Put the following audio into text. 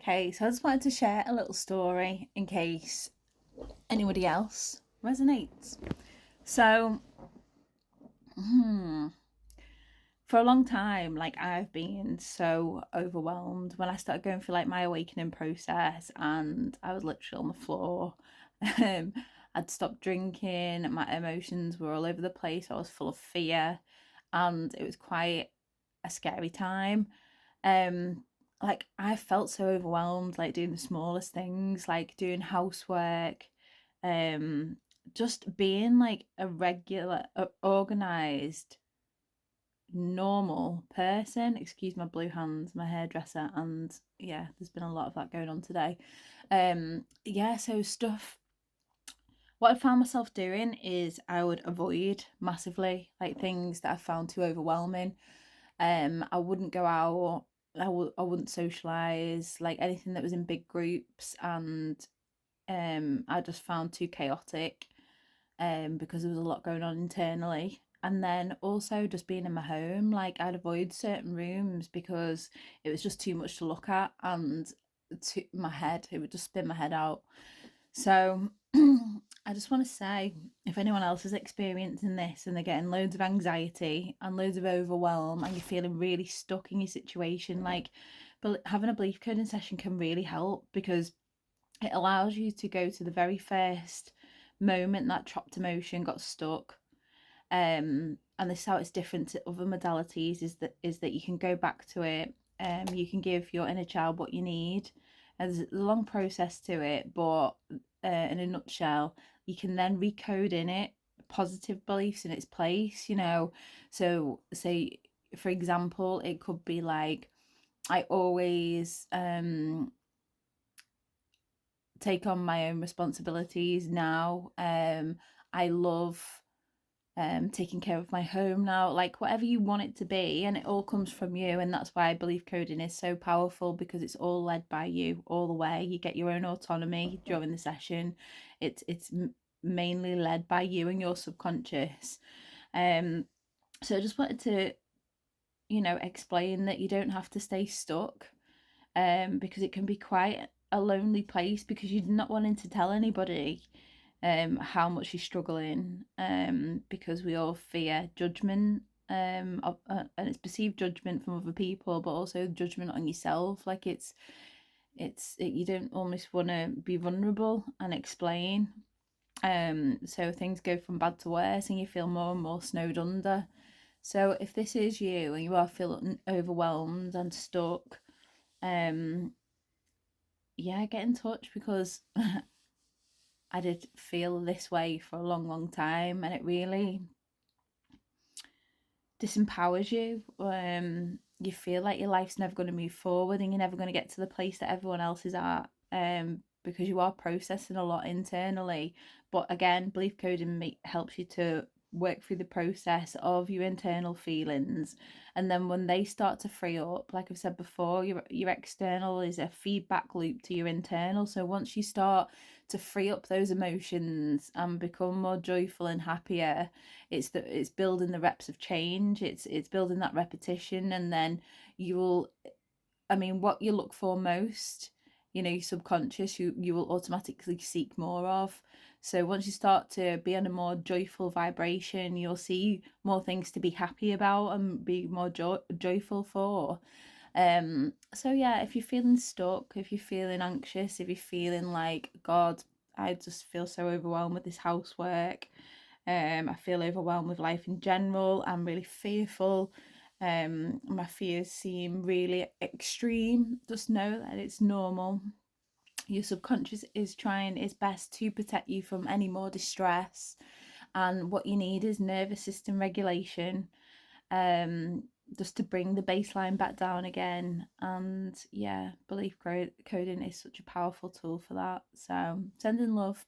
Okay, so I just wanted to share a little story in case anybody else resonates. So, for a long time, like I've been so overwhelmed when I started going through like my awakening process, and I was literally on the floor. Um, I'd stopped drinking, my emotions were all over the place, I was full of fear, and it was quite a scary time. Um, like I felt so overwhelmed, like doing the smallest things, like doing housework, um, just being like a regular, organized, normal person. Excuse my blue hands, my hairdresser, and yeah, there's been a lot of that going on today. Yeah, so stuff. What I found myself doing is I would avoid massively like things that I found too overwhelming. I wouldn't go out. I wouldn't socialize like anything that was in big groups, and I just found too chaotic. Because there was a lot going on internally. And then also just being in my home, like I'd avoid certain rooms because it was just too much to look at, and to my head, it would just spin my head out. So I just want to say, if anyone else is experiencing this and they're getting loads of anxiety and loads of overwhelm and you're feeling really stuck in your situation, like having a belief coding session can really help because it allows you to go to the very first moment that trapped emotion got stuck. And this is how it's different to other modalities, is that you can go back to it. You can give your inner child what you need. And there's a long process to it, but in a nutshell, you can then recode in it positive beliefs in its place, So say, for example, it could be like, I always take on my own responsibilities now. I love taking care of my home now, like whatever you want it to be, and it all comes from you. And that's why belief coding is so powerful, because it's all led by you all the way. You get your own autonomy during the session. It's mainly led by you and your subconscious. Um, so I just wanted to, explain that you don't have to stay stuck, because it can be quite a lonely place because you're not wanting to tell anybody how much you're struggling, because we all fear judgment, and it's perceived judgment from other people, but also judgment on yourself. Like you don't almost want to be vulnerable and explain. So things go from bad to worse, and you feel more and more snowed under. So if this is you and you are feeling overwhelmed and stuck, um, yeah, get in touch, because I did feel this way for a long, long time, and it really disempowers you. You feel like your life's never going to move forward, and you're never going to get to the place that everyone else is at, because you are processing a lot internally. But again, belief coding helps you to work through the process of your internal feelings, and then when they start to free up, like I've said before, your external is a feedback loop to your internal. So once you start to free up those emotions and become more joyful and happier, it's building the reps of change. It's building that repetition, and then you will, I mean, what you look for most, your subconscious, you will automatically seek more of. So once you start to be on a more joyful vibration, you'll see more things to be happy about and be more joyful for. So yeah, if you're feeling stuck, if you're feeling anxious, if you're feeling like, God, I just feel so overwhelmed with this housework, I feel overwhelmed with life in general, I'm really fearful, my fears seem really extreme, just know that it's normal. Your subconscious is trying its best to protect you from any more distress, and what you need is nervous system regulation, um, just to bring the baseline back down again. And yeah, belief coding is such a powerful tool for that. So sending love.